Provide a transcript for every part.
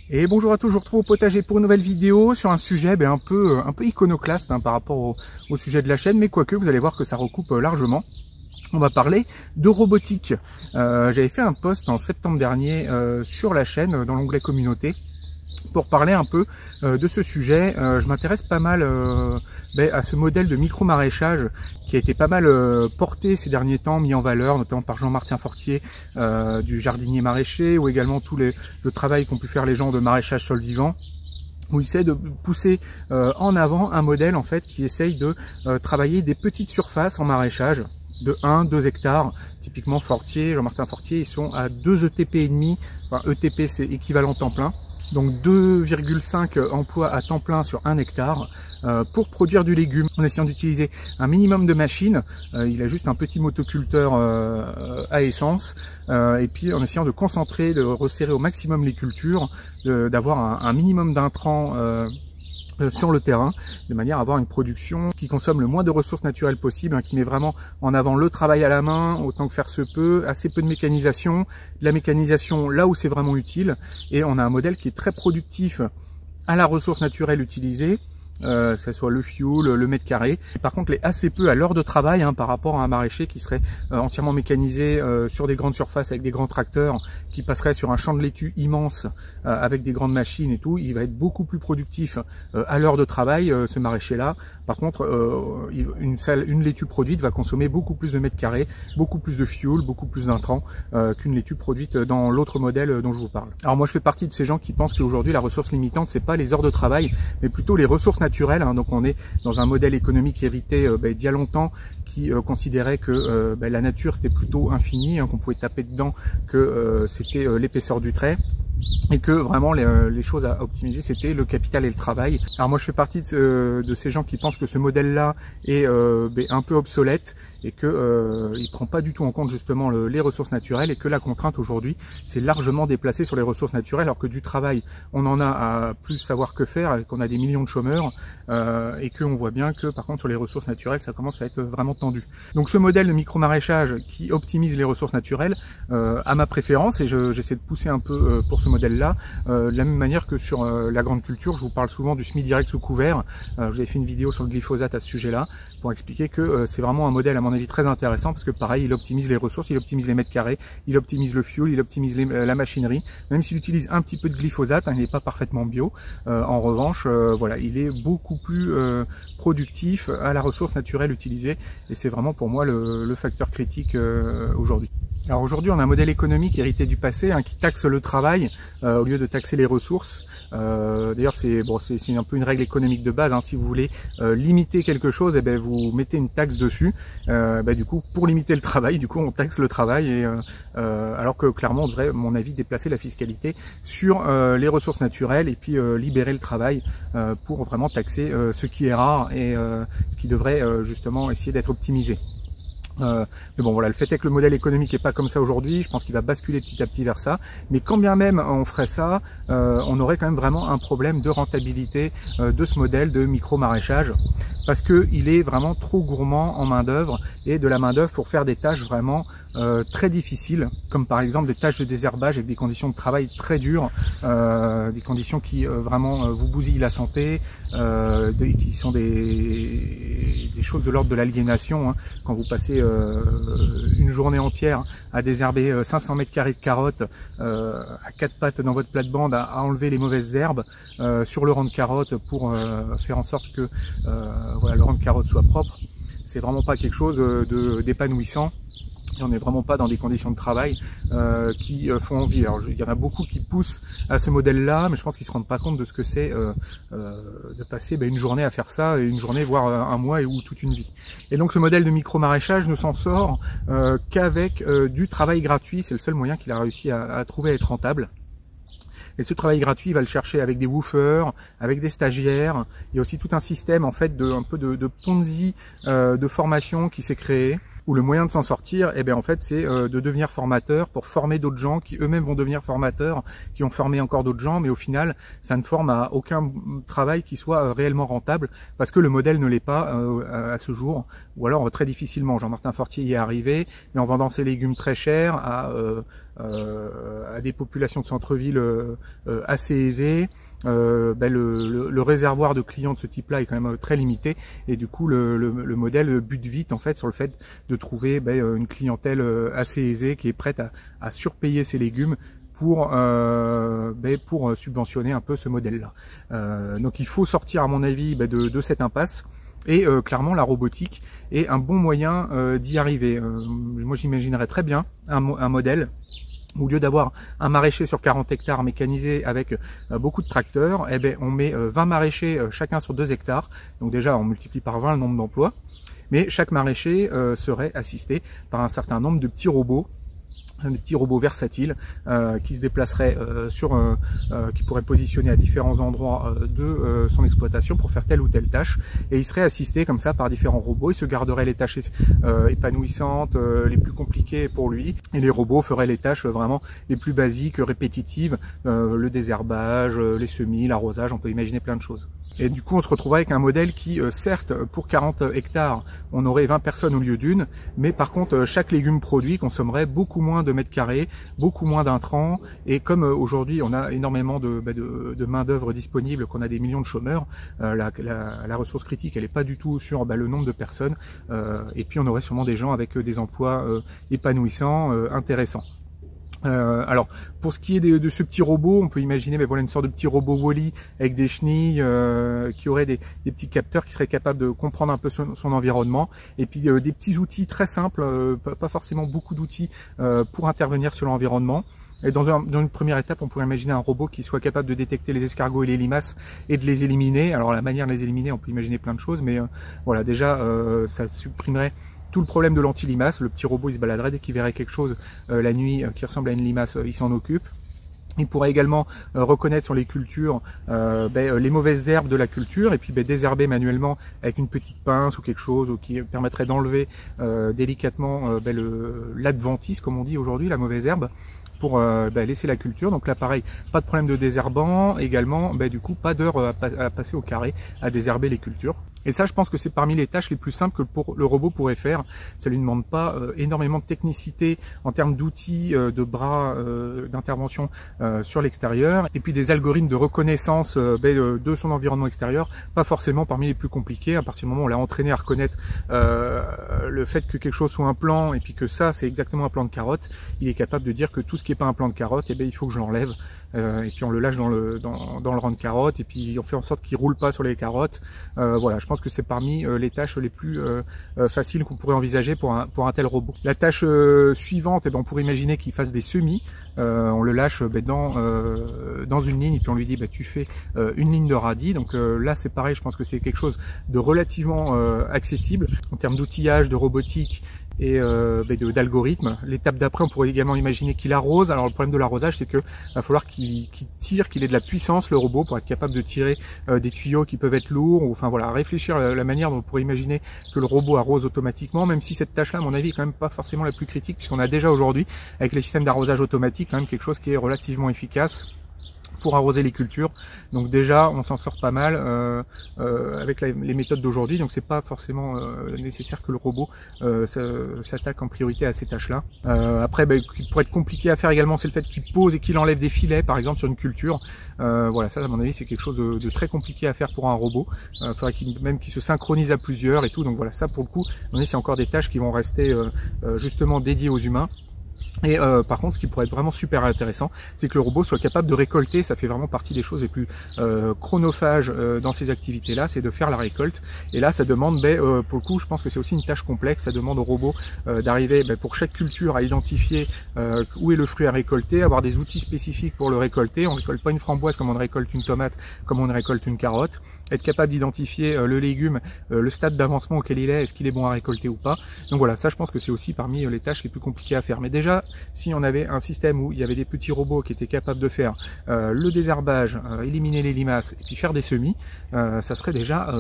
Et bonjour à tous, je vous retrouve au potager pour une nouvelle vidéo sur un sujet un peu iconoclaste par rapport au sujet de la chaîne, mais quoique vous allez voir que ça recoupe largement. On va parler de robotique. J'avais fait un post en septembre dernier sur la chaîne, dans l'onglet communauté, pour parler un peu de ce sujet. Je m'intéresse pas mal à ce modèle de micro-maraîchage qui a été pas mal porté ces derniers temps, mis en valeur, notamment par Jean-Martin Fortier du jardinier maraîcher, ou également tout le travail qu'ont pu faire les gens de maraîchage sol vivant, où il essaie de pousser en avant un modèle en fait qui essaye de travailler des petites surfaces en maraîchage de 1-2 hectares. Typiquement Fortier, Jean-Martin Fortier, ils sont à 2 ETP et demi, enfin ETP c'est équivalent temps plein, donc 2,5 emplois à temps plein sur 1 hectare pour produire du légume, en essayant d'utiliser un minimum de machines. Il a juste un petit motoculteur à essence, et puis en essayant de concentrer, de resserrer au maximum les cultures, d'avoir un minimum d'intrants sur le terrain, de manière à avoir une production qui consomme le moins de ressources naturelles possible, qui met vraiment en avant le travail à la main, autant que faire se peut, assez peu de mécanisation, de la mécanisation là où c'est vraiment utile, et on a un modèle qui est très productif à la ressource naturelle utilisée, que ce soit le fuel, le mètre carré. Par contre, il est assez peu à l'heure de travail par rapport à un maraîcher qui serait entièrement mécanisé sur des grandes surfaces avec des grands tracteurs, qui passerait sur un champ de laitue immense avec des grandes machines et tout. Il va être beaucoup plus productif à l'heure de travail, ce maraîcher-là. Par contre, une laitue produite va consommer beaucoup plus de mètres carrés, beaucoup plus de fuel, beaucoup plus d'intrants qu'une laitue produite dans l'autre modèle dont je vous parle. Alors moi, je fais partie de ces gens qui pensent qu'aujourd'hui, la ressource limitante, c'est pas les heures de travail, mais plutôt les ressources naturelles. Donc on est dans un modèle économique hérité d'il y a longtemps qui considérait que la nature c'était plutôt infini, qu'on pouvait taper dedans, que c'était l'épaisseur du trait, et que vraiment les choses à optimiser c'était le capital et le travail. Alors moi je fais partie de ces gens qui pensent que ce modèle là est un peu obsolète, et que il prend pas du tout en compte justement les ressources naturelles, et que la contrainte aujourd'hui c'est largement déplacé sur les ressources naturelles, alors que du travail on en a à plus savoir que faire, et qu'on a des millions de chômeurs, et qu'on voit bien que par contre sur les ressources naturelles ça commence à être vraiment tendu. Donc ce modèle de micro-maraîchage qui optimise les ressources naturelles a ma préférence, et j'essaie de pousser un peu pour ce modèle-là, de la même manière que sur la grande culture. Je vous parle souvent du semi-direct sous couvert. Je vous avais fait une vidéo sur le glyphosate à ce sujet-là, pour expliquer que c'est vraiment un modèle à mon avis très intéressant, parce que pareil, il optimise les ressources, il optimise les mètres carrés, il optimise le fuel, il optimise la machinerie. Même s'il utilise un petit peu de glyphosate, il n'est pas parfaitement bio. En revanche, voilà, il est beaucoup plus productif à la ressource naturelle utilisée, et c'est vraiment pour moi le facteur critique aujourd'hui. Alors aujourd'hui, on a un modèle économique hérité du passé qui taxe le travail au lieu de taxer les ressources. D'ailleurs, c'est un peu une règle économique de base. Si vous voulez limiter quelque chose, vous mettez une taxe dessus. Du coup, pour limiter le travail, du coup, on taxe le travail. Et alors que clairement, on devrait, à mon avis, déplacer la fiscalité sur les ressources naturelles, et puis libérer le travail pour vraiment taxer ce qui est rare, et ce qui devrait justement essayer d'être optimisé. Mais bon voilà, le fait est que le modèle économique est pas comme ça aujourd'hui. Je pense qu'il va basculer petit à petit vers ça, mais quand bien même on ferait ça, on aurait quand même vraiment un problème de rentabilité de ce modèle de micro-maraîchage, parce que il est vraiment trop gourmand en main d'œuvre, et de la main d'œuvre pour faire des tâches vraiment très difficiles, comme par exemple des tâches de désherbage avec des conditions de travail très dures, des conditions qui vraiment vous bousillent la santé, qui sont des choses de l'ordre de l'aliénation, quand vous passez une journée entière à désherber 500 mètres carrés de carottes à 4 pattes dans votre plate-bande, à enlever les mauvaises herbes sur le rang de carottes pour faire en sorte que voilà, le rang de carottes soit propre. C'est vraiment pas quelque chose d'épanouissant. Et on n'est vraiment pas dans des conditions de travail qui font envie. Alors il y en a beaucoup qui poussent à ce modèle-là, mais je pense qu'ils se rendent pas compte de ce que c'est de passer une journée à faire ça, et une journée, voire un mois, ou toute une vie. Et donc ce modèle de micro-maraîchage ne s'en sort qu'avec du travail gratuit. C'est le seul moyen qu'il a réussi à trouver à être rentable. Et ce travail gratuit, il va le chercher avec des woofers, avec des stagiaires. Il y a aussi tout un système en fait un peu de Ponzi de formation qui s'est créé. où le moyen de s'en sortir, eh bien en fait, c'est de devenir formateur pour former d'autres gens qui eux-mêmes vont devenir formateurs, qui ont formé encore d'autres gens, mais au final, ça ne forme à aucun travail qui soit réellement rentable, parce que le modèle ne l'est pas à ce jour, ou alors très difficilement. Jean-Martin Fortier y est arrivé, mais en vendant ses légumes très chers à des populations de centre-ville assez aisées. Le réservoir de clients de ce type-là est quand même très limité, et du coup le modèle bute vite en fait sur le fait de trouver une clientèle assez aisée qui est prête à surpayer ses légumes pour subventionner un peu ce modèle-là. Donc il faut sortir à mon avis de cette impasse. Et clairement, la robotique est un bon moyen d'y arriver. Moi, j'imaginerais très bien un modèle où, au lieu d'avoir un maraîcher sur 40 hectares mécanisé avec beaucoup de tracteurs, eh ben, on met 20 maraîchers chacun sur 2 hectares. Donc déjà, on multiplie par 20 le nombre d'emplois. Mais chaque maraîcher serait assisté par un certain nombre de petits robots, des petits robots versatiles qui se déplaceraient qui pourraient positionner à différents endroits de son exploitation pour faire telle ou telle tâche, et ils seraient assistés comme ça par différents robots. Ils se garderaient les tâches épanouissantes, les plus compliquées pour lui, et les robots feraient les tâches vraiment les plus basiques, répétitives, le désherbage, les semis, l'arrosage, on peut imaginer plein de choses. Et du coup on se retrouverait avec un modèle qui certes pour 40 hectares on aurait 20 personnes au lieu d'une, mais par contre chaque légume produit consommerait beaucoup moins de mètres carrés, beaucoup moins d'intrants, et comme aujourd'hui on a énormément de main d'œuvre disponible, qu'on a des millions de chômeurs, la ressource critique elle est pas du tout sur le nombre de personnes, et puis on aurait sûrement des gens avec des emplois épanouissants, intéressants. Alors pour ce qui est de ce petit robot, on peut imaginer voilà une sorte de petit robot Wall-E avec des chenilles qui aurait des petits capteurs qui seraient capables de comprendre un peu son environnement, et puis des petits outils très simples, pas forcément beaucoup d'outils pour intervenir sur l'environnement. Et dans une première étape, on pourrait imaginer un robot qui soit capable de détecter les escargots et les limaces et de les éliminer. Alors la manière de les éliminer, on peut imaginer plein de choses, mais voilà, déjà ça supprimerait tout le problème de l'anti-limace. Le petit robot il se baladerait, dès qu'il verrait quelque chose la nuit qui ressemble à une limace, il s'en occupe. Il pourrait également reconnaître sur les cultures les mauvaises herbes de la culture, et puis désherber manuellement avec une petite pince ou quelque chose, ou qui permettrait d'enlever délicatement l'adventice, comme on dit aujourd'hui, la mauvaise herbe, pour laisser la culture. Donc là pareil, pas de problème de désherbant, également du coup pas d'heure à passer au carré à désherber les cultures. Et ça, je pense que c'est parmi les tâches les plus simples que le robot pourrait faire. Ça lui demande pas énormément de technicité en termes d'outils, de bras d'intervention sur l'extérieur, et puis des algorithmes de reconnaissance de son environnement extérieur, pas forcément parmi les plus compliqués. À partir du moment où on l'a entraîné à reconnaître le fait que quelque chose soit un plant, et puis que ça c'est exactement un plant de carotte, il est capable de dire que tout ce qui est pas un plant de carotte, il faut que je l'enlève. Et puis on le lâche dans le rang de carottes, et puis on fait en sorte qu'il roule pas sur les carottes. Voilà, je pense que c'est parmi les tâches les plus faciles qu'on pourrait envisager pour un tel robot. La tâche suivante, on pourrait imaginer qu'il fasse des semis. On le lâche dans une ligne, et puis on lui dit tu fais une ligne de radis. Donc là c'est pareil, je pense que c'est quelque chose de relativement accessible en termes d'outillage, de robotique et d'algorithme. L'étape d'après, on pourrait également imaginer qu'il arrose. Alors le problème de l'arrosage, c'est que va falloir qu'il tire, qu'il ait de la puissance, le robot, pour être capable de tirer des tuyaux qui peuvent être lourds, ou enfin voilà, réfléchir à la manière dont on pourrait imaginer que le robot arrose automatiquement, même si cette tâche-là, à mon avis, est quand même pas forcément la plus critique, puisqu'on a déjà aujourd'hui, avec les systèmes d'arrosage automatique, quand même quelque chose qui est relativement efficace pour arroser les cultures. Donc déjà on s'en sort pas mal avec les méthodes d'aujourd'hui, donc c'est pas forcément nécessaire que le robot s'attaque en priorité à ces tâches là. Après qui pourrait être compliqué à faire également, c'est le fait qu'il pose et qu'il enlève des filets par exemple sur une culture. Voilà, ça à mon avis c'est quelque chose de très compliqué à faire pour un robot. Il faudrait qu'il se synchronise à plusieurs et tout, donc voilà, ça pour le coup à mon avis c'est encore des tâches qui vont rester justement dédiées aux humains. Et par contre, ce qui pourrait être vraiment super intéressant, c'est que le robot soit capable de récolter. Ça fait vraiment partie des choses les plus chronophages dans ces activités-là, c'est de faire la récolte. Et là, ça demande, pour le coup, je pense que c'est aussi une tâche complexe. Ça demande au robot d'arriver pour chaque culture à identifier où est le fruit à récolter, avoir des outils spécifiques pour le récolter. On récolte pas une framboise comme on récolte une tomate, comme on récolte une carotte. Être capable d'identifier le légume, le stade d'avancement auquel il est, est-ce qu'il est bon à récolter ou pas. Donc voilà, ça je pense que c'est aussi parmi les tâches les plus compliquées à faire. Mais déjà déjà, si on avait un système où il y avait des petits robots qui étaient capables de faire le désherbage, éliminer les limaces et puis faire des semis, ça serait déjà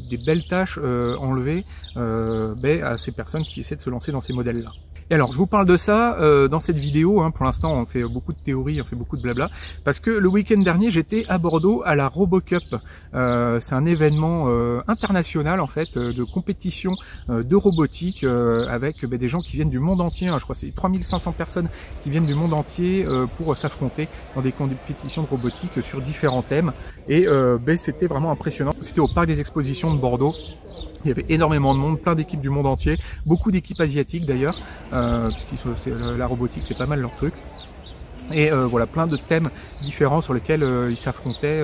des belles tâches enlevées à ces personnes qui essaient de se lancer dans ces modèles-là. Et alors, je vous parle de ça dans cette vidéo. Hein, pour l'instant, on fait beaucoup de théories, on fait beaucoup de blabla, parce que le week-end dernier, j'étais à Bordeaux à la RoboCup. C'est un événement international en fait de compétition de robotique avec des gens qui viennent du monde entier. Hein, je crois que c'est 3500 personnes qui viennent du monde entier pour s'affronter dans des compétitions de robotique sur différents thèmes. Et c'était vraiment impressionnant. C'était au Parc des Expositions de Bordeaux. Il y avait énormément de monde, plein d'équipes du monde entier, beaucoup d'équipes asiatiques d'ailleurs, la robotique c'est pas mal leur truc. Et voilà, plein de thèmes différents sur lesquels ils s'affrontaient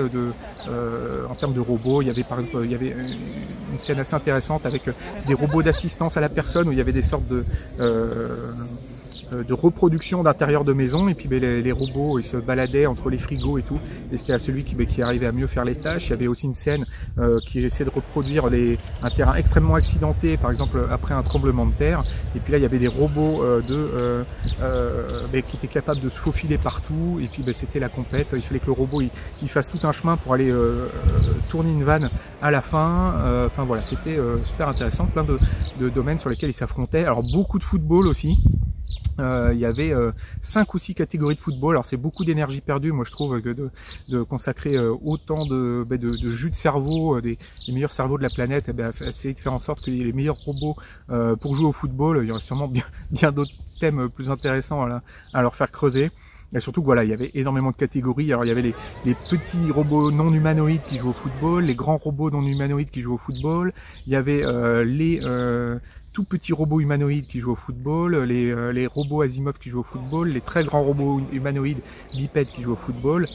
en termes de robots. Il y avait par exemple une scène assez intéressante avec des robots d'assistance à la personne où il y avait des sortes de reproduction d'intérieur de maison, et puis les robots ils se baladaient entre les frigos et tout, et c'était à celui qui arrivait à mieux faire les tâches. Il y avait aussi une scène qui essayait de reproduire un terrain extrêmement accidenté, par exemple après un tremblement de terre, et puis là il y avait des robots qui étaient capables de se faufiler partout, et puis c'était la compète. Il fallait que le robot il fasse tout un chemin pour aller tourner une vanne à la fin. Enfin voilà, c'était super intéressant, plein de domaines sur lesquels ils s'affrontaient. Alors beaucoup de football aussi. Il y avait 5 ou 6 catégories de football. Alors c'est beaucoup d'énergie perdue, moi je trouve, que de consacrer autant de jus de cerveau, des meilleurs cerveaux de la planète, essayer de faire en sorte qu'il y ait les meilleurs robots pour jouer au football. Il y aurait sûrement bien d'autres thèmes plus intéressants à leur faire creuser. Et surtout que voilà, il y avait énormément de catégories. Alors il y avait les petits robots non humanoïdes qui jouent au football, les grands robots non humanoïdes qui jouent au football, il y avait les tout petits robots humanoïdes qui jouent au football, les robots Asimov qui jouent au football, les très grands robots humanoïdes bipèdes qui jouent au football.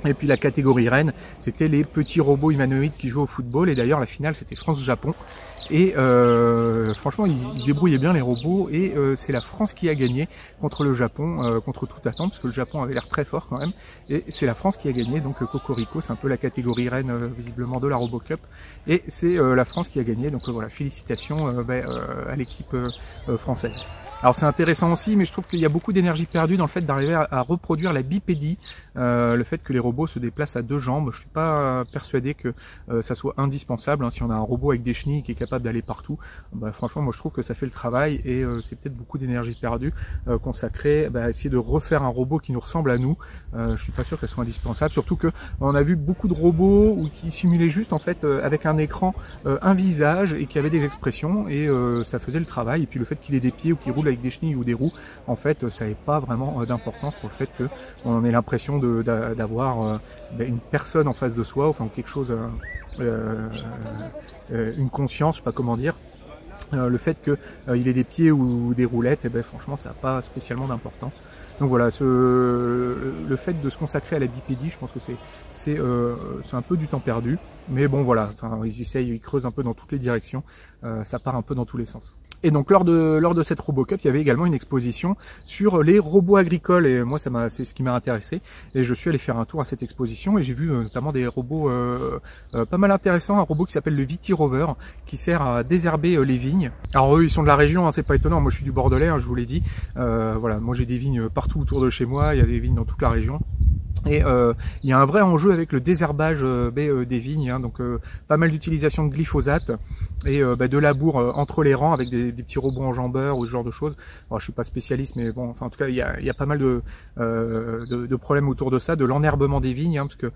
Et puis la catégorie reine, c'était les petits robots humanoïdes qui jouent au football. Et d'ailleurs la finale c'était France-Japon. Et franchement ils se débrouillaient bien les robots, et c'est la France qui a gagné contre le Japon, contre toute attente, parce que le Japon avait l'air très fort quand même, et c'est la France qui a gagné. Donc Cocorico, c'est un peu la catégorie reine visiblement de la RoboCup, et c'est la France qui a gagné. Donc voilà, félicitations à l'équipe française. Alors c'est intéressant aussi, mais je trouve qu'il y a beaucoup d'énergie perdue dans le fait d'arriver à reproduire la bipédie, le fait que les robots se déplacent à deux jambes. Je suis pas persuadé que ça soit indispensable, hein. Si on a un robot avec des chenilles qui est capable d'aller partout, franchement moi je trouve que ça fait le travail, et c'est peut-être beaucoup d'énergie perdue consacrée à essayer de refaire un robot qui nous ressemble à nous. Je suis pas sûr qu'elle soit indispensable, surtout que on a vu beaucoup de robots qui simulaient juste en fait avec un écran un visage et qui avaient des expressions, et ça faisait le travail. Et puis le fait qu'il ait des pieds ou qu'il roule avec des chenilles ou des roues, en fait ça n'avait pas vraiment d'importance pour le fait que on ait l'impression d'avoir une personne en face de soi, enfin quelque chose, une conscience, je sais pas comment dire. Le fait qu'il ait des pieds ou des roulettes, franchement ça n'a pas spécialement d'importance. Donc voilà, le fait de se consacrer à la bipédie, je pense que c'est un peu du temps perdu. Mais bon voilà, enfin ils creusent un peu dans toutes les directions, ça part un peu dans tous les sens. Et donc lors de cette RoboCup, il y avait également une exposition sur les robots agricoles, et moi c'est ce qui m'a intéressé, et je suis allé faire un tour à cette exposition, et j'ai vu notamment des robots pas mal intéressants, un robot qui s'appelle le Viti Rover, qui sert à désherber les vignes. Alors eux ils sont de la région, hein, c'est pas étonnant, moi je suis du Bordelais, hein, je vous l'ai dit, voilà, moi j'ai des vignes partout autour de chez moi, il y a des vignes dans toute la région. Et il y a un vrai enjeu avec le désherbage des vignes, hein, donc pas mal d'utilisation de glyphosate et de labour entre les rangs avec des petits robots enjambeurs ou ce genre de choses. Alors, je suis pas spécialiste, mais bon, enfin en tout cas il y a pas mal de problèmes autour de ça, de l'enherbement des vignes, hein, parce que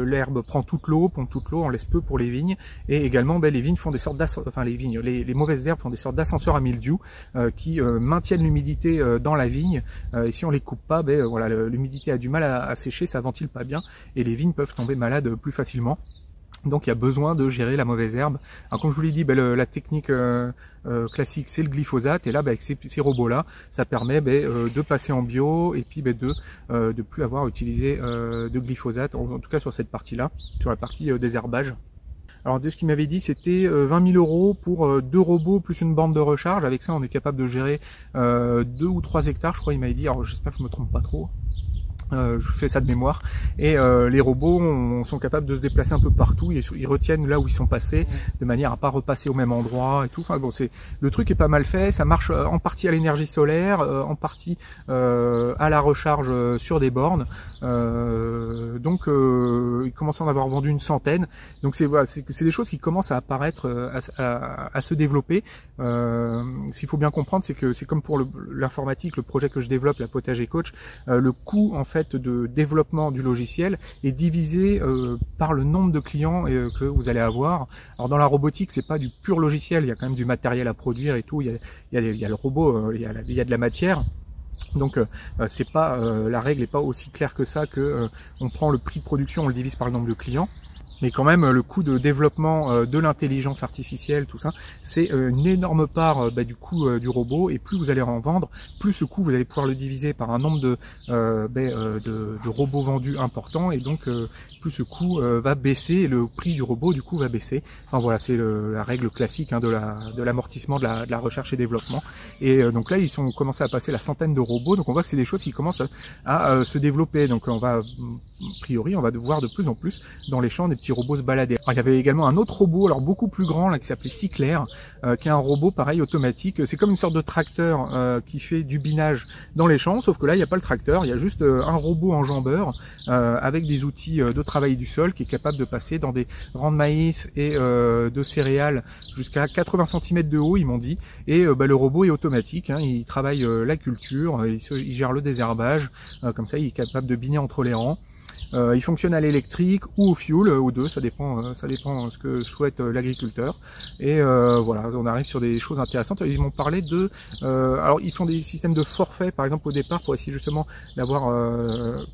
l'herbe prend toute l'eau, pompe toute l'eau, on laisse peu pour les vignes, et également les vignes font des sortes les mauvaises herbes font des sortes d'ascenseurs à mildiou qui maintiennent l'humidité dans la vigne, et si on les coupe pas, voilà, l'humidité a du mal à sécher, ça ventile pas bien, et les vignes peuvent tomber malades plus facilement. Donc il y a besoin de gérer la mauvaise herbe. Alors comme je vous l'ai dit, la technique classique c'est le glyphosate, et là avec ces robots là, ça permet de passer en bio, et puis de plus avoir utilisé de glyphosate, en tout cas sur cette partie là, sur la partie désherbage. Alors de ce qu'il m'avait dit, c'était 20 000 € pour 2 robots plus une borne de recharge. Avec ça on est capable de gérer 2 ou 3 hectares, je crois il m'avait dit, alors j'espère que je me trompe pas trop. Je fais ça de mémoire, et les robots sont capables de se déplacer un peu partout, ils retiennent là où ils sont passés de manière à pas repasser au même endroit et tout. Enfin bon, le truc est pas mal fait, ça marche en partie à l'énergie solaire, en partie à la recharge sur des bornes. Donc il commence à en avoir vendu une centaine. Donc c'est des choses qui commencent à apparaître, à se développer. Ce qu'il faut bien comprendre, c'est que c'est comme pour l'informatique, le projet que je développe, la Potager Coach, le coût en fait de développement du logiciel est divisé par le nombre de clients que vous allez avoir. Alors dans la robotique, c'est pas du pur logiciel, il y a quand même du matériel à produire et tout, il y a le robot, il y a de la matière. Donc c'est pas la règle est pas aussi claire que ça, que on prend le prix de production, on le divise par le nombre de clients. Mais quand même, le coût de développement de l'intelligence artificielle, tout ça, c'est une énorme part du coût du robot. Et plus vous allez en vendre, plus ce coût, vous allez pouvoir le diviser par un nombre de robots vendus important. Et donc, plus ce coût va baisser, et le prix du robot, du coup, va baisser. Enfin voilà, c'est la règle classique de l'amortissement de la recherche et développement. Et donc là, ils sont commencé à passer la centaine de robots. Donc on voit que c'est des choses qui commencent à se développer. Donc a priori, on va voir de plus en plus dans les champs des petits robots se balader. Alors, il y avait également un autre robot, alors beaucoup plus grand, là, qui s'appelait Cyclair, qui est un robot pareil automatique. C'est comme une sorte de tracteur qui fait du binage dans les champs, sauf que là il n'y a pas le tracteur, il y a juste un robot enjambeur avec des outils de travail du sol qui est capable de passer dans des rangs de maïs et de céréales jusqu'à 80 cm de haut, ils m'ont dit. Et le robot est automatique, hein, il travaille la culture, il gère le désherbage, comme ça il est capable de biner entre les rangs. Il fonctionne à l'électrique ou au fioul, aux deux, ça dépend ce que souhaite l'agriculteur. Et voilà, on arrive sur des choses intéressantes. Ils m'ont parlé de, alors ils font des systèmes de forfait, par exemple au départ, pour essayer justement d'avoir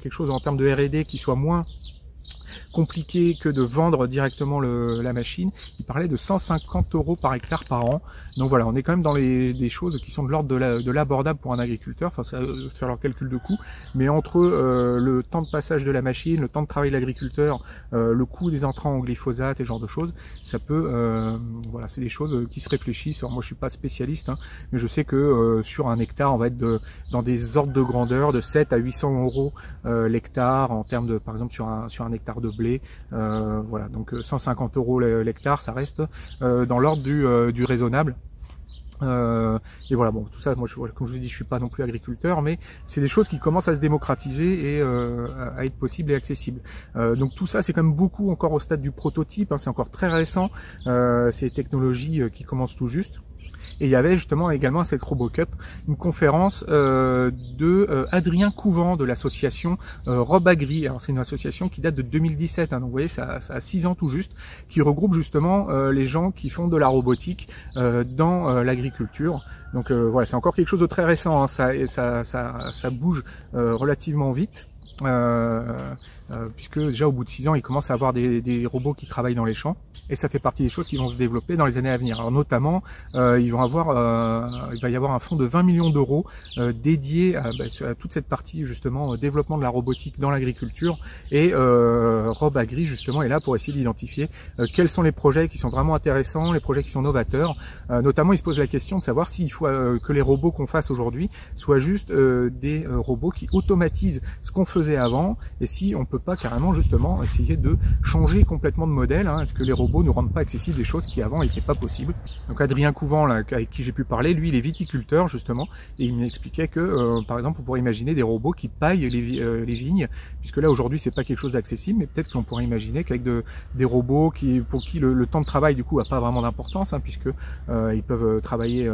quelque chose en termes de R&D qui soit moins compliqué que de vendre directement la machine. Il parlait de 150 € par hectare par an. Donc voilà, on est quand même dans des choses qui sont de l'ordre de l'abordable pour un agriculteur. Enfin, ça va faire leur calcul de coût. Mais entre le temps de passage de la machine, le temps de travail de l'agriculteur, le coût des entrants en glyphosate et ce genre de choses, ça peut, voilà, c'est des choses qui se réfléchissent. Alors moi, je suis pas spécialiste, hein, mais je sais que sur un hectare, on va être dans des ordres de grandeur de 7 à 800 € l'hectare en termes de, par exemple, sur un hectare de blé. Voilà, donc 150 € l'hectare, ça reste dans l'ordre du raisonnable. Et voilà, bon, tout ça, moi, comme je vous dis, je suis pas non plus agriculteur, mais c'est des choses qui commencent à se démocratiser et à être possibles et accessibles. Donc tout ça, c'est quand même beaucoup encore au stade du prototype, hein, c'est encore très récent, c'est des technologies qui commencent tout juste. Et il y avait justement également à cette RoboCup une conférence de Adrien Couvent de l'association RobAgri. Alors c'est une association qui date de 2017, hein, donc vous voyez ça a 6 ans tout juste, qui regroupe justement les gens qui font de la robotique dans l'agriculture. Donc voilà, c'est encore quelque chose de très récent, hein, ça bouge relativement vite. Puisque déjà au bout de 6 ans, il commence à avoir des robots qui travaillent dans les champs, et ça fait partie des choses qui vont se développer dans les années à venir. Alors notamment, il va y avoir un fonds de 20 millions d'euros dédié à toute cette partie justement développement de la robotique dans l'agriculture, et RobAgri justement est là pour essayer d'identifier quels sont les projets qui sont vraiment intéressants, les projets qui sont novateurs. Notamment, il se pose la question de savoir s'il faut que les robots qu'on fasse aujourd'hui soient juste des robots qui automatisent ce qu'on faisait avant, et si on peut pas carrément justement essayer de changer complètement de modèle, hein. Est-ce que les robots ne rendent pas accessibles des choses qui avant n'étaient pas possibles? Donc Adrien Couvent, là, avec qui j'ai pu parler, lui il est viticulteur justement, et il m'expliquait que par exemple on pourrait imaginer des robots qui paillent les vignes, puisque là aujourd'hui c'est pas quelque chose d'accessible, mais peut-être qu'on pourrait imaginer qu'avec des robots pour qui le temps de travail du coup a pas vraiment d'importance, hein, puisque ils peuvent travailler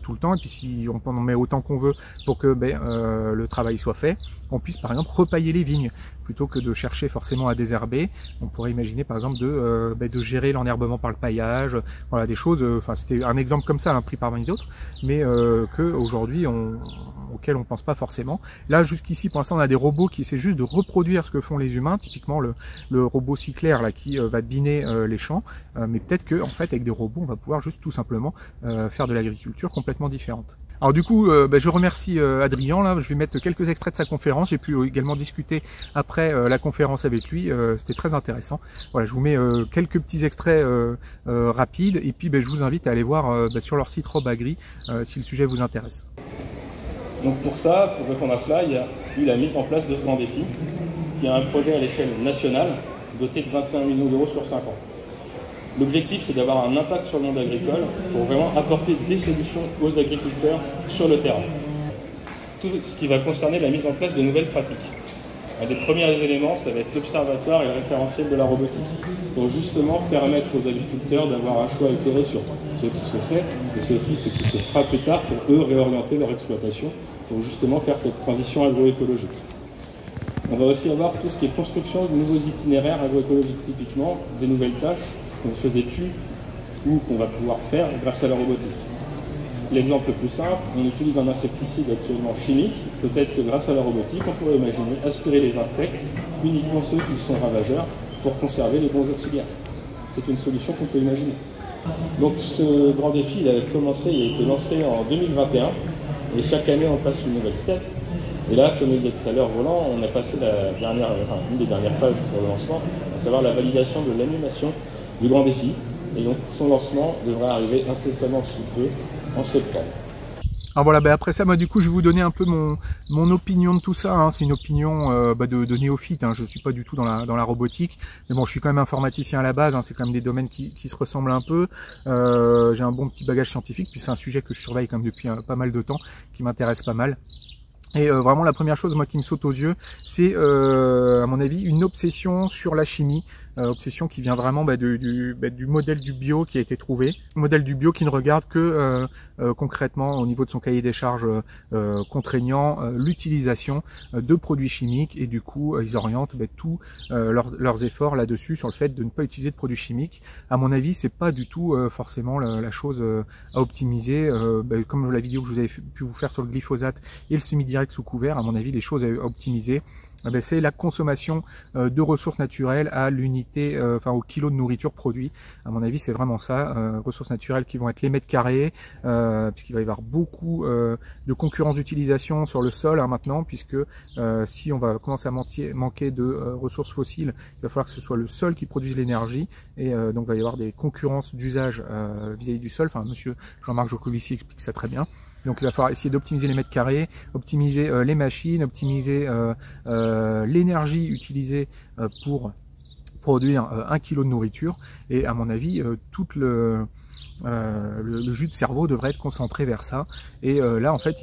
tout le temps, et puis si on en met autant qu'on veut pour que le travail soit fait, on puisse par exemple repailler les vignes plutôt que de chercher forcément à désherber. On pourrait imaginer par exemple de gérer l'enherbement par le paillage, voilà des choses. Enfin c'était un exemple comme ça, hein, pris parmi d'autres, mais que aujourd'hui auquel on pense pas forcément. Là jusqu'ici pour l'instant on a des robots qui essaient juste de reproduire ce que font les humains, typiquement le robot Cyclair là qui va biner les champs, mais peut-être que en fait avec des robots on va pouvoir juste tout simplement faire de l'agriculture complètement différente. Alors du coup, je remercie Adrien, là, je vais mettre quelques extraits de sa conférence, j'ai pu également discuter après la conférence avec lui, c'était très intéressant. Voilà, je vous mets quelques petits extraits rapides, et puis je vous invite à aller voir sur leur site RobAgri si le sujet vous intéresse. Donc pour ça, pour répondre à cela, il y a eu la mise en place de ce grand défi, qui est un projet à l'échelle nationale, doté de 21 millions d'euros sur 5 ans. L'objectif, c'est d'avoir un impact sur le monde agricole pour vraiment apporter des solutions aux agriculteurs sur le terrain. Tout ce qui va concerner la mise en place de nouvelles pratiques. Un des premiers éléments, ça va être l'observatoire et le référentiel de la robotique, pour justement permettre aux agriculteurs d'avoir un choix éclairé sur ce qui se fait, et c'est aussi ce qui se fera plus tard pour eux réorienter leur exploitation, pour justement faire cette transition agroécologique. On va aussi avoir tout ce qui est construction de nouveaux itinéraires agroécologiques, typiquement des nouvelles tâches qu'on ne faisait plus ou qu'on va pouvoir faire grâce à la robotique. L'exemple le plus simple, on utilise un insecticide actuellement chimique, peut-être que grâce à la robotique, on pourrait imaginer aspirer les insectes, uniquement ceux qui sont ravageurs, pour conserver les bons auxiliaires. C'est une solution qu'on peut imaginer. Donc ce grand défi, il a été lancé en 2021, et chaque année on passe une nouvelle step. Et là, comme il disait tout à l'heure Roland, on a passé une des dernières phases pour le lancement, à savoir la validation de l'animation du grand défi. Et donc son lancement devrait arriver incessamment sous peu, en septembre. Alors voilà, après ça, du coup, je vais vous donner un peu mon opinion de tout ça. Hein. C'est une opinion de néophyte. Hein. Je suis pas du tout dans la robotique, mais bon, je suis quand même informaticien à la base. Hein. C'est quand même des domaines qui se ressemblent un peu. J'ai un bon petit bagage scientifique, puis c'est un sujet que je surveille quand même depuis pas mal de temps, qui m'intéresse pas mal. Et vraiment la première chose moi qui me saute aux yeux, c'est à mon avis une obsession sur la chimie, obsession qui vient vraiment du modèle du bio qui a été trouvé, modèle du bio qui ne regarde que concrètement au niveau de son cahier des charges contraignant l'utilisation de produits chimiques, et du coup ils orientent tous leurs efforts là-dessus sur le fait de ne pas utiliser de produits chimiques. À mon avis, c'est pas du tout forcément la chose à optimiser, comme la vidéo que je vous avais pu vous faire sur le glyphosate et le semi-direct sous couvert. À mon avis, les choses à optimiser, c'est la consommation de ressources naturelles à l'unité, au kilo de nourriture produit. À mon avis, c'est vraiment ça, ressources naturelles qui vont être les mètres carrés, puisqu'il va y avoir beaucoup de concurrence d'utilisation sur le sol maintenant, puisque si on va commencer à manquer de ressources fossiles, il va falloir que ce soit le sol qui produise l'énergie, et donc il va y avoir des concurrences d'usage vis-à-vis du sol. Enfin, monsieur Jean-Marc Jancovici explique ça très bien. Donc il va falloir essayer d'optimiser les mètres carrés, optimiser les machines, optimiser l'énergie utilisée pour produire 1 kilo de nourriture. Et à mon avis, tout le jus de cerveau devrait être concentré vers ça. Et là, en fait,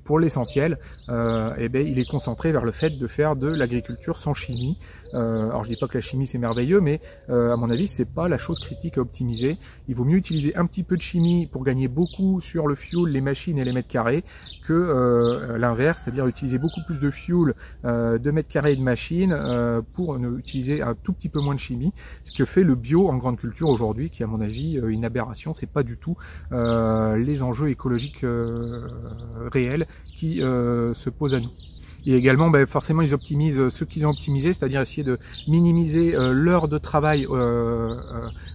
pour l'essentiel, il est concentré vers le fait de faire de l'agriculture sans chimie. Alors je dis pas que la chimie c'est merveilleux, mais à mon avis c'est pas la chose critique à optimiser. Il vaut mieux utiliser un petit peu de chimie pour gagner beaucoup sur le fuel, les machines et les mètres carrés, que l'inverse, c'est-à-dire utiliser beaucoup plus de fuel, de mètres carrés et de machines pour utiliser un tout petit peu moins de chimie. Ce que fait le bio en grande culture aujourd'hui, qui à mon avis une aberration. C'est pas du tout les enjeux écologiques réels qui se posent à nous. Et également, forcément, ils optimisent ce qu'ils ont optimisé, c'est-à-dire essayer de minimiser l'heure de travail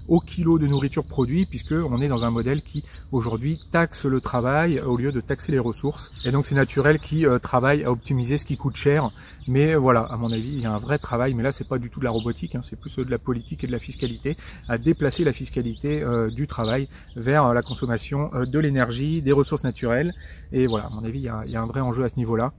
au kilo de nourriture produit, puisque on est dans un modèle qui aujourd'hui taxe le travail au lieu de taxer les ressources. Et donc c'est naturel qu'ils travaillent à optimiser ce qui coûte cher. Mais voilà, à mon avis, il y a un vrai travail, mais là c'est pas du tout de la robotique, hein, c'est plus de la politique et de la fiscalité, à déplacer la fiscalité du travail vers la consommation de l'énergie, des ressources naturelles. Et voilà, à mon avis, il y a un vrai enjeu à ce niveau-là.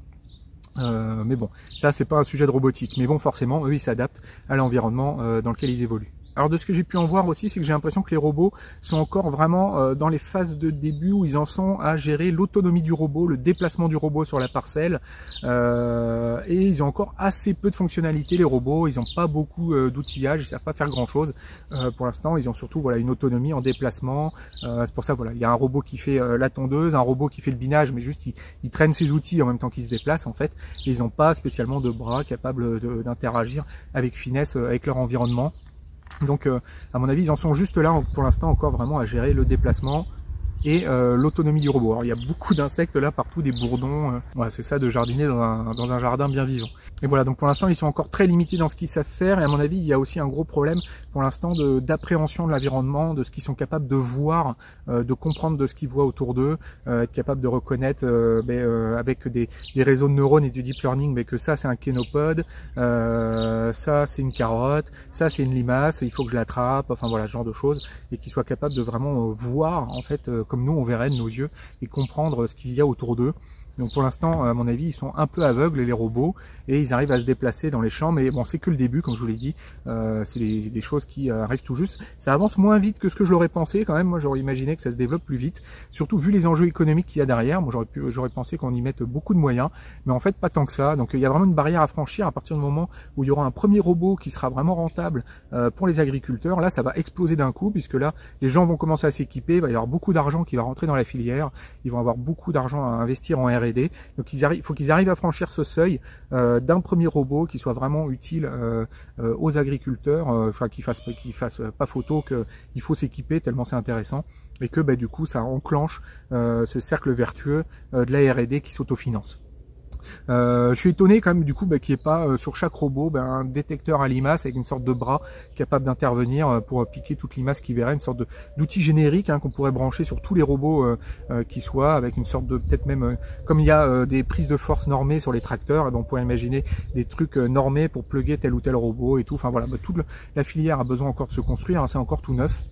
Mais bon, ça c'est pas un sujet de robotique, mais bon, forcément eux ils s'adaptent à l'environnement dans lequel ils évoluent. Alors de ce que j'ai pu en voir aussi, c'est que j'ai l'impression que les robots sont encore vraiment dans les phases de début où ils en sont à gérer l'autonomie du robot, le déplacement du robot sur la parcelle, et ils ont encore assez peu de fonctionnalités les robots, ils n'ont pas beaucoup d'outillage, ils savent pas faire grand chose pour l'instant. Ils ont surtout une autonomie en déplacement, c'est pour ça il y a un robot qui fait la tondeuse, un robot qui fait le binage, mais juste il traîne ses outils en même temps qu'il se déplace en fait, et ils n'ont pas spécialement de bras capables d'interagir avec finesse avec leur environnement. Donc à mon avis ils en sont juste là pour l'instant encore vraiment à gérer le déplacement et l'autonomie du robot. Alors il y a beaucoup d'insectes là partout, des bourdons, voilà, c'est ça de jardiner dans un jardin bien vivant. Et voilà, donc pour l'instant ils sont encore très limités dans ce qu'ils savent faire, et à mon avis il y a aussi un gros problème pour l'instant d'appréhension de l'environnement, de ce qu'ils sont capables de voir, de comprendre de ce qu'ils voient autour d'eux, être capable de reconnaître avec des réseaux de neurones et du deep learning, que ça c'est un kénopode, ça c'est une carotte, ça c'est une limace, il faut que je l'attrape, enfin voilà, ce genre de choses, et qu'ils soient capables de vraiment voir en fait comme nous on verrait de nos yeux, et comprendre ce qu'il y a autour d'eux. Donc pour l'instant, à mon avis, ils sont un peu aveugles les robots et ils arrivent à se déplacer dans les champs. Mais bon, c'est que le début, comme je vous l'ai dit. C'est des choses qui arrivent tout juste. Ça avance moins vite que ce que je l'aurais pensé quand même. Moi, j'aurais imaginé que ça se développe plus vite. Surtout vu les enjeux économiques qu'il y a derrière. Moi, j'aurais pensé qu'on y mette beaucoup de moyens, mais en fait pas tant que ça. Donc il y a vraiment une barrière à franchir à partir du moment où il y aura un premier robot qui sera vraiment rentable pour les agriculteurs. Là, ça va exploser d'un coup puisque là, les gens vont commencer à s'équiper. Il va y avoir beaucoup d'argent qui va rentrer dans la filière. Ils vont avoir beaucoup d'argent à investir en R&D. Donc il faut qu'ils arrivent à franchir ce seuil d'un premier robot qui soit vraiment utile aux agriculteurs, enfin qui fasse pas photo qu'il faut s'équiper tellement c'est intéressant et que du coup ça enclenche ce cercle vertueux de la R&D qui s'autofinance. Je suis étonné quand même du coup qu'il n'y ait pas sur chaque robot un détecteur à limaces avec une sorte de bras capable d'intervenir pour piquer toute limace qui verrait, une sorte d'outil générique qu'on pourrait brancher sur tous les robots qui soient, avec une sorte de peut-être même comme il y a des prises de force normées sur les tracteurs, on pourrait imaginer des trucs normés pour plugger tel ou tel robot et tout. Enfin voilà, toute la filière a besoin encore de se construire, c'est encore tout neuf.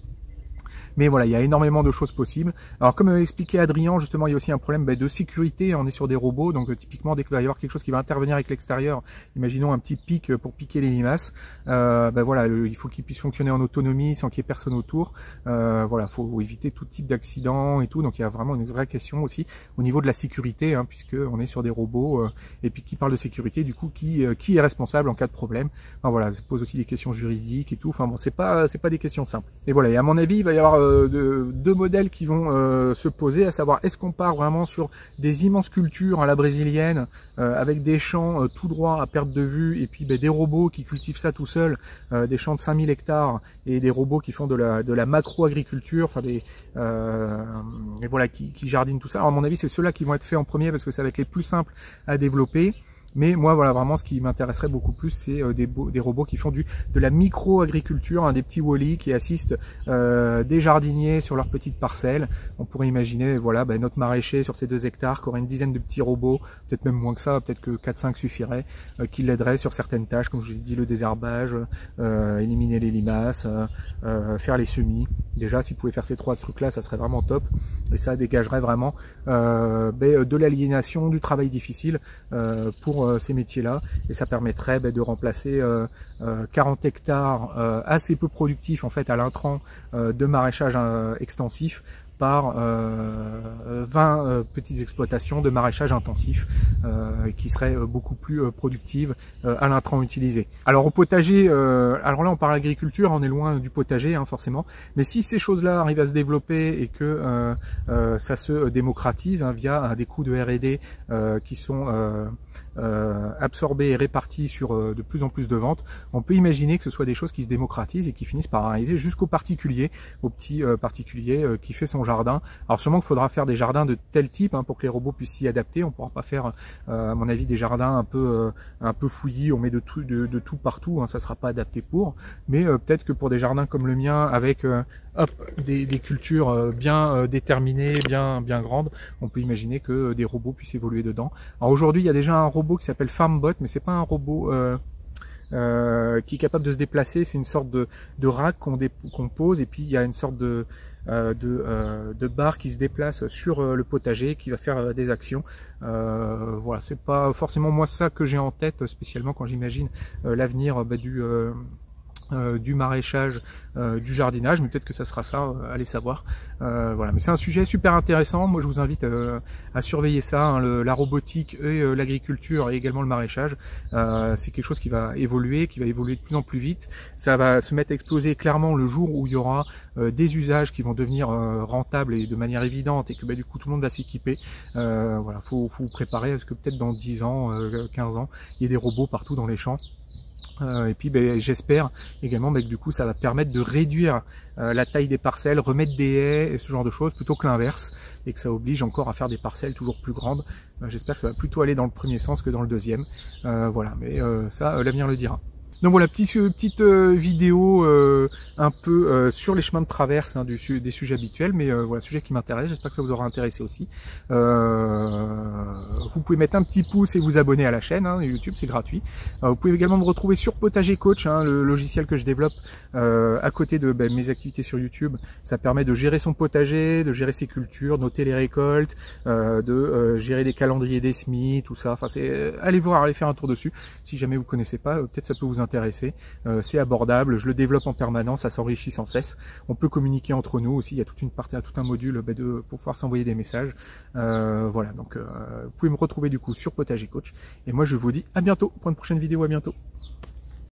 Mais voilà, il y a énormément de choses possibles. Alors comme expliqué Adrien, justement, il y a aussi un problème de sécurité. On est sur des robots, donc typiquement dès qu'il va y avoir quelque chose qui va intervenir avec l'extérieur, imaginons un petit pic pour piquer les limaces, voilà, il faut qu'il puisse fonctionner en autonomie sans qu'il y ait personne autour. Voilà, faut éviter tout type d'accident et tout. Donc il y a vraiment une vraie question aussi au niveau de la sécurité, puisque on est sur des robots. Et puis qui parle de sécurité, du coup, qui est responsable en cas de problème. Enfin voilà, ça pose aussi des questions juridiques et tout. Enfin bon, c'est pas des questions simples. Et voilà, et à mon avis, il va y avoir deux modèles qui vont se poser, à savoir est-ce qu'on part vraiment sur des immenses cultures à la brésilienne avec des champs tout droits à perte de vue et puis des robots qui cultivent ça tout seuls, des champs de 5000 hectares et des robots qui font de la macro-agriculture, enfin et voilà, qui jardinent tout ça. Alors à mon avis, c'est ceux-là qui vont être faits en premier parce que ça va être les plus simples à développer. Mais moi, voilà, vraiment, ce qui m'intéresserait beaucoup plus, c'est des robots qui font de la micro-agriculture, des petits Wall-E qui assistent des jardiniers sur leurs petites parcelles. On pourrait imaginer, voilà, notre maraîcher sur ces 2 hectares qui aurait une dizaine de petits robots, peut-être même moins que ça, peut-être que 4-5 suffirait, qui l'aideraient sur certaines tâches, comme je vous ai dit, le désherbage, éliminer les limaces, faire les semis. Déjà, s'ils pouvaient faire ces 3 trucs-là, ça serait vraiment top. Et ça dégagerait vraiment de l'aliénation, du travail difficile pour ces métiers-là, et ça permettrait de remplacer 40 hectares assez peu productifs en fait à l'intrant de maraîchage extensif par 20 petites exploitations de maraîchage intensif qui seraient beaucoup plus productives à l'intrant utilisé. Alors au potager, alors là on parle agriculture, on est loin du potager forcément, mais si ces choses-là arrivent à se développer et que ça se démocratise via des coûts de R&D qui sont absorbés et répartis sur de plus en plus de ventes, on peut imaginer que ce soit des choses qui se démocratisent et qui finissent par arriver jusqu'au particulier, au petit particulier qui fait son jardin. Alors sûrement qu'il faudra faire des jardins de tel type pour que les robots puissent s'y adapter. On pourra pas faire à mon avis des jardins un peu fouillis, on met de tout partout, ça sera pas adapté pour, mais peut-être que pour des jardins comme le mien avec des cultures bien déterminées, bien grandes, on peut imaginer que des robots puissent évoluer dedans. Alors aujourd'hui il y a déjà un robot qui s'appelle FarmBot, mais c'est pas un robot qui est capable de se déplacer, c'est une sorte de rack qu'on pose, et puis il y a une sorte de barre qui se déplace sur le potager, qui va faire des actions. Voilà, c'est pas forcément moi ça que j'ai en tête spécialement quand j'imagine l'avenir du maraîchage, du jardinage, mais peut-être que ça sera ça, allez savoir. Voilà, mais c'est un sujet super intéressant. Moi je vous invite à surveiller ça, la robotique et l'agriculture et également le maraîchage. C'est quelque chose qui va évoluer de plus en plus vite. Ça va se mettre à exploser clairement le jour où il y aura des usages qui vont devenir rentables et de manière évidente, et que du coup tout le monde va s'équiper. Voilà, faut vous préparer parce que peut-être dans 10 ans, 15 ans, il y a des robots partout dans les champs. Et puis j'espère également que du coup ça va permettre de réduire la taille des parcelles, remettre des haies et ce genre de choses, plutôt que l'inverse, et que ça oblige encore à faire des parcelles toujours plus grandes. J'espère que ça va plutôt aller dans le premier sens que dans le deuxième. Voilà, mais ça l'avenir le dira. Donc voilà, petite vidéo un peu sur les chemins de traverse hein, des sujets habituels, mais voilà, sujet qui m'intéresse, j'espère que ça vous aura intéressé aussi. Vous pouvez mettre un petit pouce et vous abonner à la chaîne, hein, YouTube, c'est gratuit. Vous pouvez également me retrouver sur Potager Coach, hein, le logiciel que je développe à côté de mes activités sur YouTube. Ça permet de gérer son potager, de gérer ses cultures, noter les récoltes, de gérer des calendriers des semis, tout ça. Enfin, allez voir, allez faire un tour dessus. Si jamais vous connaissez pas, peut-être ça peut vous intéresser. C'est abordable, je le développe en permanence, ça s'enrichit sans cesse. On peut communiquer entre nous aussi, il y a toute une partie, tout un module pour pouvoir s'envoyer des messages. Voilà, donc vous pouvez me retrouver du coup sur Potager Coach. Et moi je vous dis à bientôt pour une prochaine vidéo, à bientôt.